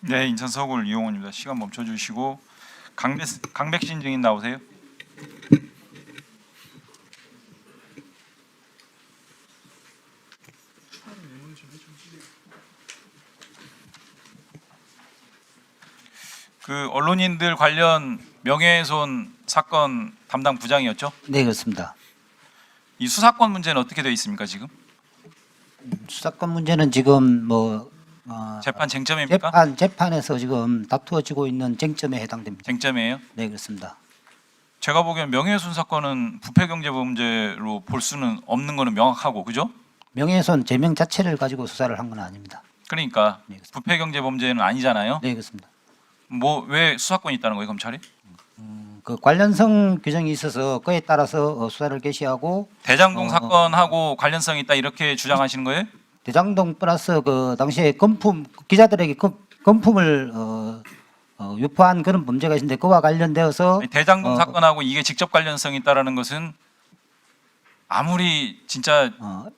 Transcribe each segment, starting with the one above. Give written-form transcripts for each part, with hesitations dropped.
네, 인천 서울 이용호입니다. 시간 멈춰주시고 강백신 증인 나오세요. 그 언론인들 관련 명예훼손 사건 담당 부장이었죠? 네, 그렇습니다. 이 수사권 문제는 어떻게 되어 있습니까 지금? 수사권 문제는 지금 재판 쟁점입니까? 재판에서 지금 다투어지고 있는 쟁점에 해당됩니다. 쟁점이에요? 네, 그렇습니다. 제가 보기엔 명예훼손 사건은 부패경제범죄로 볼 수는 없는 거는 명확하고, 그죠? 명예훼손 제명 자체를 가지고 수사를 한 건 아닙니다. 그러니까 네, 그렇습니다. 부패경제범죄는 아니잖아요. 네, 그렇습니다. 뭐 왜 수사권이 있다는 거예요, 검찰이? 그 관련성 규정이 있어서 그에 따라서 수사를 개시하고 대장동 사건하고 관련성이 있다 이렇게 주장하시는 거예요? 대장동 플러스 그 당시에 금품 기자들에게 금품을 유포한 그런 범죄가 있는데 그와 관련되어서 대장동 사건하고 이게 직접 관련성이 있다라는 것은 아무리 진짜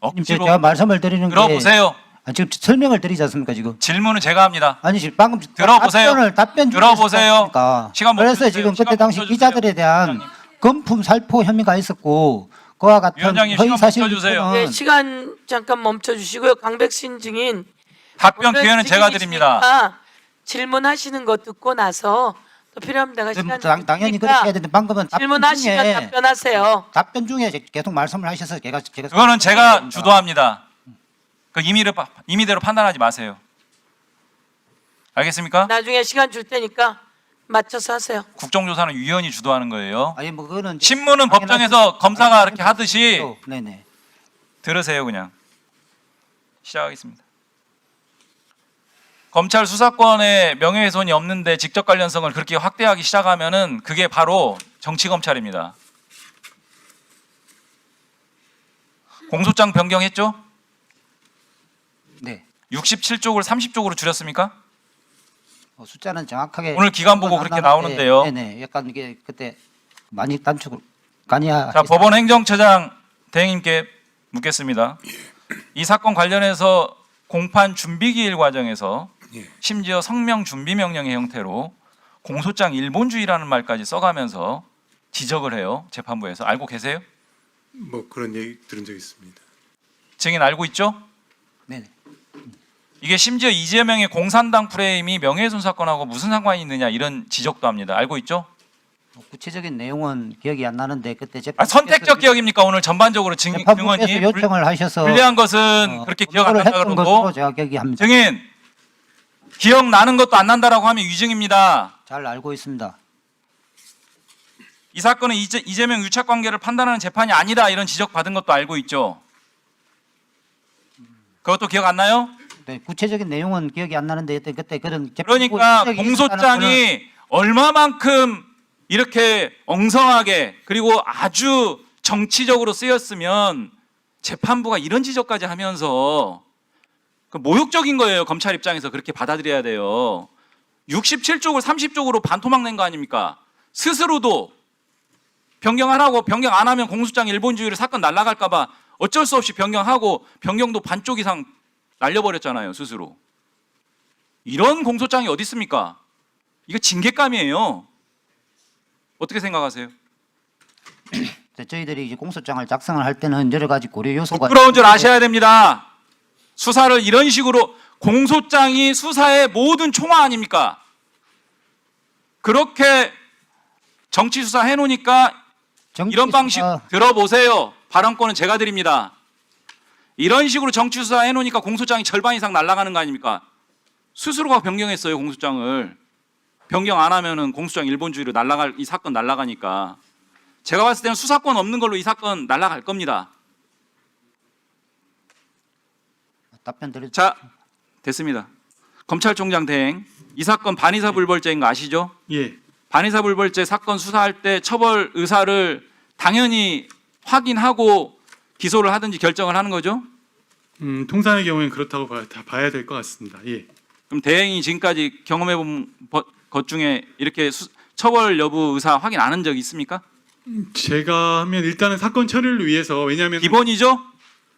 억지로 제가 말씀을 드리는 게 들어보세요. 지금 설명을 드리지 않습니까 지금? 질문은 제가 합니다. 아니 지금 방금 들어보세요. 답변 들어보세요. 시간 그래서 멈춰주세요. 지금 시간 그때 당시 멈춰주세요. 기자들에 대한 금품 살포 혐의가 있었고 그와 같은 위원장님, 허위 시간 사실 멈춰주세요. 네, 시간 잠깐 멈춰 주시고요. 강백신 증인 답변 기회는 제가 드립니다. 질문하시는 거 듣고 나서 또 필요합니다. 시간 당연히 주니까 그렇게 해야 되는데 방금은 질문하시면 답변하세요. 답변 중에 계속 말씀을 하셔서 제가 그거는 제가 주도합니다. 그 임의대로 판단하지 마세요. 알겠습니까? 나중에 시간 줄 테니까 맞춰서 하세요. 국정조사는 위원이 주도하는 거예요. 아니 뭐 그거는 신문은 법정에서 검사가 이렇게 하듯이 네네. 들으세요. 그냥 시작하겠습니다. 검찰 수사권에 명예훼손이 없는데 직접 관련성을 그렇게 확대하기 시작하면은 그게 바로 정치 검찰입니다. 공소장 변경했죠? 네. 67쪽을 30쪽으로 줄였습니까? 숫자는 정확하게 오늘 기간 보고 그렇게 나오는데요. 네네. 약간 이게 그때 많이 단축을 간이하. 자, 법원 행정처장 대행님께 묻겠습니다. 이 사건 관련해서 공판 준비기일 과정에서 심지어 성명 준비 명령의 형태로 공소장 일본주의라는 말까지 써가면서 지적을 해요. 재판부에서. 알고 계세요? 뭐 그런 얘기 들은 적 있습니다. 증인 알고 있죠? 네네. 이게 심지어 이재명의 공산당 프레임이 명예훼손 사건하고 무슨 상관이 있느냐 이런 지적도 합니다. 알고 있죠? 구체적인 내용은 기억이 안 나는데 그때 선택적 기억입니까? 오늘 전반적으로 증언이 재판부에서 요청을 하셔서 불리한 것은 그렇게 기억 안 검토를 난다 했던 그러고 것으로 제가 기억이 합니다. 증인 기억나는 것도 안 난다라고 하면 위증입니다. 잘 알고 있습니다. 이 사건은 이재명 유착 관계를 판단하는 재판이 아니다 이런 지적 받은 것도 알고 있죠. 그것도 기억 안 나요? 네, 구체적인 내용은 기억이 안 나는데 그때 그런 그러니까 지적이 있었다는 거는 공소장이 얼마만큼 이렇게 엉성하게 그리고 아주 정치적으로 쓰였으면 재판부가 이런 지적까지 하면서 그 모욕적인 거예요. 검찰 입장에서 그렇게 받아들여야 돼요. 67쪽을 30쪽으로 반토막 낸 거 아닙니까? 스스로도 변경하라고 변경 안 하면 공소장 일본주의로 사건 날아갈까 봐 어쩔 수 없이 변경하고 변경도 반쪽 이상 날려버렸잖아요. 스스로. 이런 공소장이 어디 있습니까? 이거 징계감이에요. 어떻게 생각하세요? 저희들이 이제 공소장을 작성을 할 때는 여러 가지 고려 요소가 부끄러운 줄 아셔야 됩니다. 수사를 이런 식으로 공소장이 수사의 모든 총화 아닙니까? 그렇게 정치 수사 해놓으니까 이런 방식 들어보세요. 발언권은 제가 드립니다. 이런 식으로 정치 수사 해놓으니까 공소장이 절반 이상 날아가는 거 아닙니까? 스스로가 변경했어요. 공소장을. 변경 안 하면은 공소장 일본주의로 날아갈 이 사건 날아가니까. 제가 봤을 때는 수사권 없는 걸로 이 사건 날아갈 겁니다. 답변 드릴. 자, 됐습니다. 검찰총장 대행, 이 사건 반의사 불벌죄인 거 아시죠? 예, 반의사 불벌죄 사건 수사할 때 처벌 의사를 당연히 확인하고 기소를 하든지 결정을 하는 거죠? 통상의 경우에는 그렇다고 봐야 될 것 같습니다. 예. 그럼 대행이 지금까지 경험해본 것 중에 이렇게 처벌 여부 의사 확인 안 한 적이 있습니까? 제가 하면 일단은 사건 처리를 위해서 왜냐하면 기본이죠?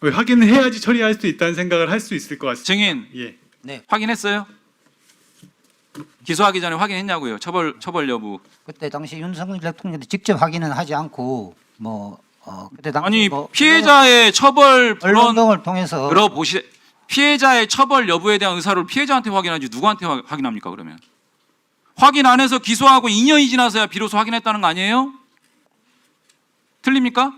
확인을 해야지 처리할 수 있다는 생각을 할 수 있을 것 같습니다. 증인 예. 네. 확인했어요? 기소하기 전에 확인했냐고요. 처벌 여부. 그때 당시 윤석열 대통령도 직접 확인은 하지 않고 그때 당시 아니 피해자의 처벌 불원 언론을 통해서 피해자의 처벌 여부에 대한 의사를 피해자한테 확인하지 누구한테 확인합니까 그러면? 확인 안 해서 기소하고 2년이 지나서야 비로소 확인했다는 거 아니에요? 틀립니까?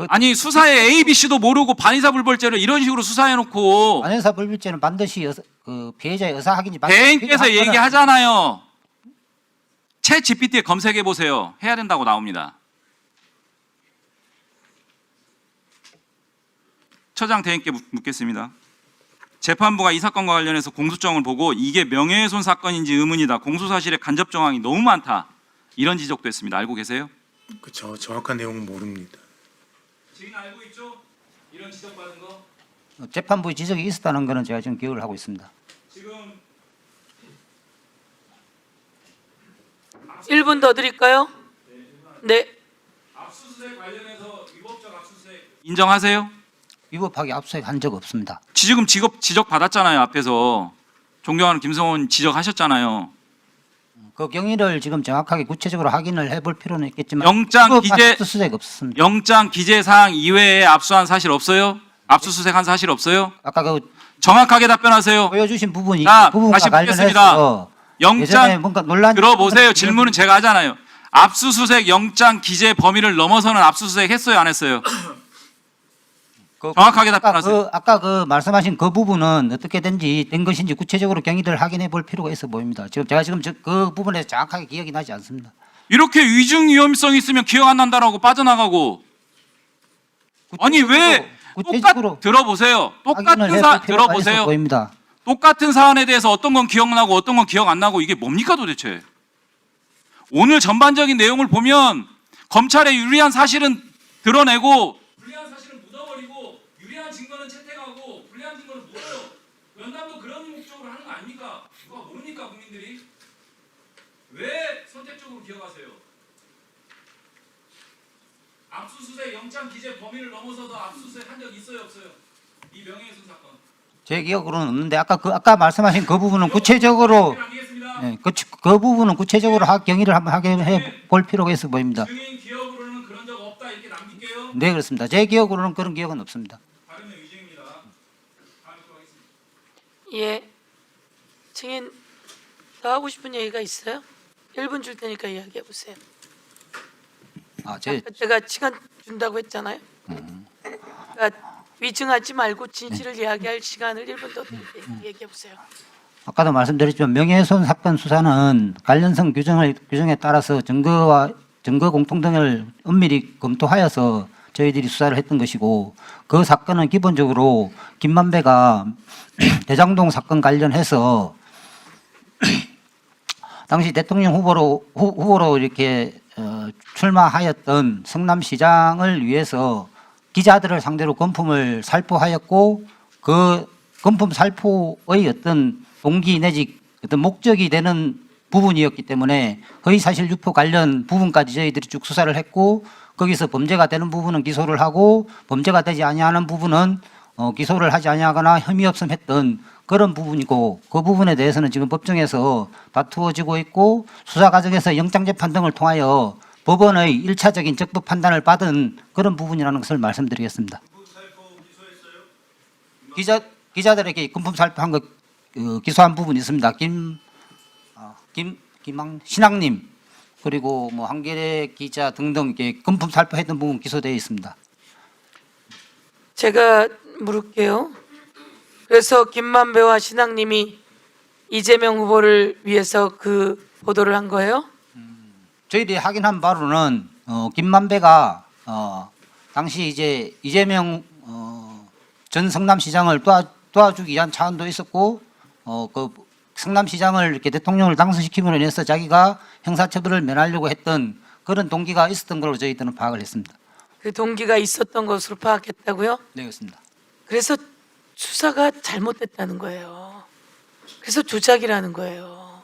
아니 수사에 A, B, C도 모르고 반의사불벌죄를 이런 식으로 수사해놓고 반의사 불bil죄는 반드시 그 피해자의 의사 확인이 대행께서 필요한 거는 얘기하잖아요. 챗 GPT에 검색해 보세요. 해야 된다고 나옵니다. 처장 대행께 묻겠습니다. 재판부가 이 사건과 관련해서 공소장을 보고 이게 명예훼손 사건인지 의문이다. 공소사실에 간접 정황이 너무 많다. 이런 지적도 했습니다. 알고 계세요? 저 정확한 내용은 모릅니다. 지금 알고 있죠? 이런 지적받은 거? 재판부의 지적이 있었다는 것은 제가 지금 기억을 하고 있습니다. 지금 1분 더 드릴까요? 네. 압수수색 관련해서 위법적 압수수색 인정하세요? 위법하게 압수한 적 없습니다. 지금 지적 받았잖아요. 앞에서 존경하는 김성원 지적하셨잖아요. 그 경위를 지금 정확하게 구체적으로 확인을 해볼 필요는 있겠지만 영장 기재 압수수색 없습니다. 영장 기재 사항 이외에 압수한 사실 없어요? 압수수색한 사실 없어요? 아까 그 정확하게 답변하세요. 보여주신 부분이 자, 부분과 다시 관련해서 묻겠습니다. 예전에 영장 뭔가 논란 들어보세요. 질문은 제가 하잖아요. 압수수색 영장 기재 범위를 넘어서는 압수수색 했어요, 안 했어요? 정확하게 답변하세요. 아까 그 말씀하신 그 부분은 어떻게 된 것인지 구체적으로 경위를 확인해 볼 필요가 있어 보입니다. 제가 그 부분에서 정확하게 기억이 나지 않습니다. 이렇게 위증 위험성 있으면 기억 안 난다라고 빠져나가고 아니 왜 구체적으로 들어보세요. 확인을 해볼 필요가 있어 보입니다. 똑같은 사안에 대해서 어떤 건 기억나고 어떤 건 기억 안 나고 이게 뭡니까 도대체? 오늘 전반적인 내용을 보면 검찰의 유리한 사실은 드러내고 불리한 사실은 묻어버리고 유리한 증거는 채택하고 불리한 증거는 묻어요. 연단도 그런 목적으로 하는 거 아닙니까? 누가 모릅니까 국민들이? 왜 선택적으로 기억하세요? 압수수색 영장 기재 범위를 넘어서서 압수수색 한 적 있어요 없어요? 이 명예훼손 사건. 제 기억으로는 없는데 아까 말씀하신 그 부분은 구체적으로 그 부분은 구체적으로 경위를 한번 확인해 볼 필요가 있어 보입니다. 증인 기억으로는 그런 적 없다 이렇게 남길게요. 네 그렇습니다. 제 기억으로는 그런 기억은 없습니다. 발음의 위증입니다. 다음 또 하겠습니다. 예. 증인 더 하고 싶은 얘기가 있어요? 1분 줄 테니까 이야기해 보세요. 제가 시간 준다고 했잖아요. 그러니까 위증하지 말고 진실을 이야기할 시간을 1분 더 얘기해 보세요. 아까도 말씀드렸지만 명예훼손 사건 수사는 관련성 규정에 따라서 증거 공통 등을 엄밀히 검토하여서 저희들이 수사를 했던 것이고 그 사건은 기본적으로 김만배가 대장동 사건 관련해서 당시 대통령 후보로 이렇게 출마하였던 성남시장을 위해서 기자들을 상대로 건품을 살포하였고 그 건품 살포의 어떤 동기 내지 어떤 목적이 되는 부분이었기 때문에 허위사실 유포 관련 부분까지 저희들이 쭉 수사를 했고 거기서 범죄가 되는 부분은 기소를 하고 범죄가 되지 아니하는 부분은 기소를 하지 아니하거나 혐의 없음했던 그런 부분이고 그 부분에 대해서는 지금 법정에서 다투어지고 있고 수사 과정에서 영장재판 등을 통하여 법원의 1차적인 적법 판단을 받은 그런 부분이라는 것을 말씀드리겠습니다. 기자들에게 금품 살포한 거 기소한 부분이 있습니다. 신학님 그리고 뭐 한겨레 기자 등등 금품 살포했던 부분 기소되어 있습니다. 제가 물을게요. 그래서 김만배와 신학님이 이재명 후보를 위해서 그 보도를 한 거예요? 저희들이 확인한 바로는 김만배가 당시 이제 이재명 전 성남시장을 도와주기 위한 차원도 있었고 그 성남시장을 이렇게 대통령을 당선시킴으로 인해서 자기가 형사처벌을 면하려고 했던 그런 동기가 있었던 걸로 저희들은 파악을 했습니다. 그 동기가 있었던 것으로 파악했다고요? 네, 그렇습니다. 그래서 수사가 잘못됐다는 거예요. 그래서 조작이라는 거예요.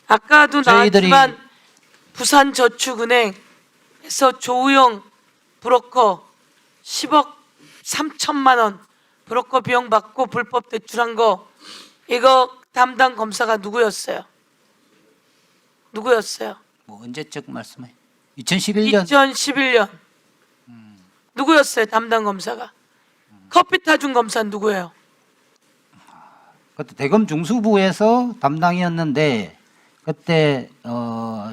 아까도 나왔지만 부산저축은행에서 조우영 브로커 10억 3천만 원 브로커 비용 받고 불법 대출한 거 이거 담당 검사가 누구였어요? 누구였어요? 뭐 언제적 말씀해? 2011년 2011년. 누구였어요? 담당 검사가. 커피 타준 검사는 누구예요? 그때 대검 중수부에서 담당이었는데 그때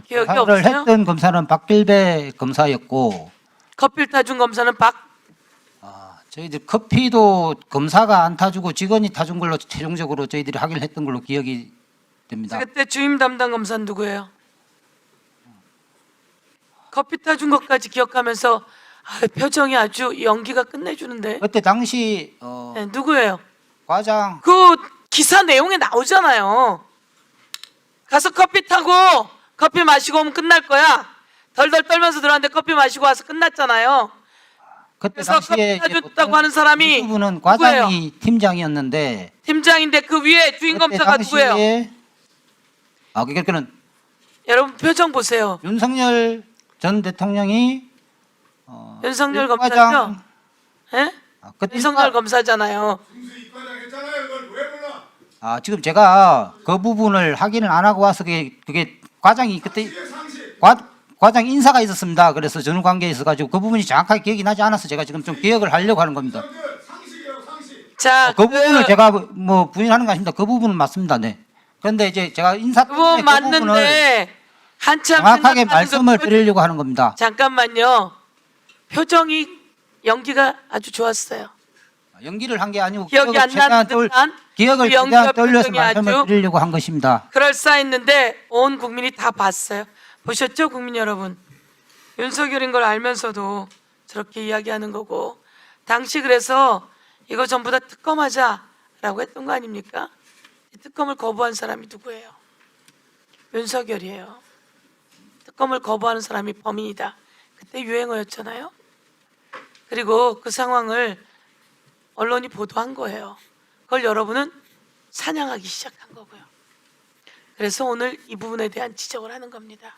기억이 수사를 없어요? 했던 검사는 박길배 검사였고 커피 타준 검사는 저희들 커피도 검사가 안 타주고 직원이 타준 걸로 최종적으로 저희들이 확인을 했던 걸로 기억이 됩니다. 그때 주임 담당 검사는 누구예요? 커피 타준 것까지 기억하면서 표정이 아주 연기가 끝내주는데. 그때 당시 네, 누구예요? 과장 그 기사 내용에 나오잖아요. 가서 커피 타고 커피 마시고 오면 끝날 거야. 덜덜 떨면서 들어왔는데 커피 마시고 와서 끝났잖아요. 그때 그래서 당시에 커피 타줬다고 하는 사람이 부는 과장이 팀장이었는데 팀장인데 그 위에 주임 그때 검사가 누구예요? 당시에 그러니까는 여러분 표정 보세요. 윤석열 전 대통령이 윤석열 일과장- 검사죠? 예? 그때 윤석열 검사잖아요. 지금 제가 그 부분을 확인을 안 하고 와서 그게 과장이 그때 과장 인사가 있었습니다. 그래서 전후 관계에 있어가지고 그 부분이 정확하게 기억이 나지 않아서 제가 지금 좀 기억을 하려고 하는 겁니다. 자, 그 부분을 제가 뭐 부인하는 거 아닙니다. 그 부분은 맞습니다. 네. 그런데 이제 제가 인사 그 부분 때문에 그 부분을 맞는데 한참 정확하게 생각하는 말씀을 그 드리려고 하는 겁니다. 잠깐만요. 표정이 연기가 아주 좋았어요. 연기를 한 게 아니고 기억이 안 나는 듯한 기억을 그 연기와 최대한 떠올려서 표정이 말씀을 아주 드리려고 한 것입니다. 그럴싸했는데 온 국민이 다 봤어요. 보셨죠, 국민 여러분? 윤석열인 걸 알면서도 저렇게 이야기하는 거고, 당시 그래서 이거 전부 다 특검하자라고 했던 거 아닙니까? 이 특검을 거부한 사람이 누구예요? 윤석열이에요. 특검을 거부하는 사람이 범인이다. 그때 유행어였잖아요. 그리고 그 상황을 언론이 보도한 거예요. 그걸 여러분은 사냥하기 시작한 거고요. 그래서 오늘 이 부분에 대한 지적을 하는 겁니다.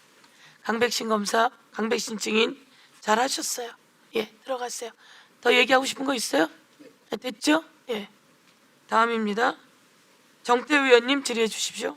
강백신 검사, 강백신 증인 잘하셨어요. 예, 들어가세요. 더 얘기하고 싶은 거 있어요? 됐죠? 예. 다음입니다. 정태우 의원님 질의해 주십시오.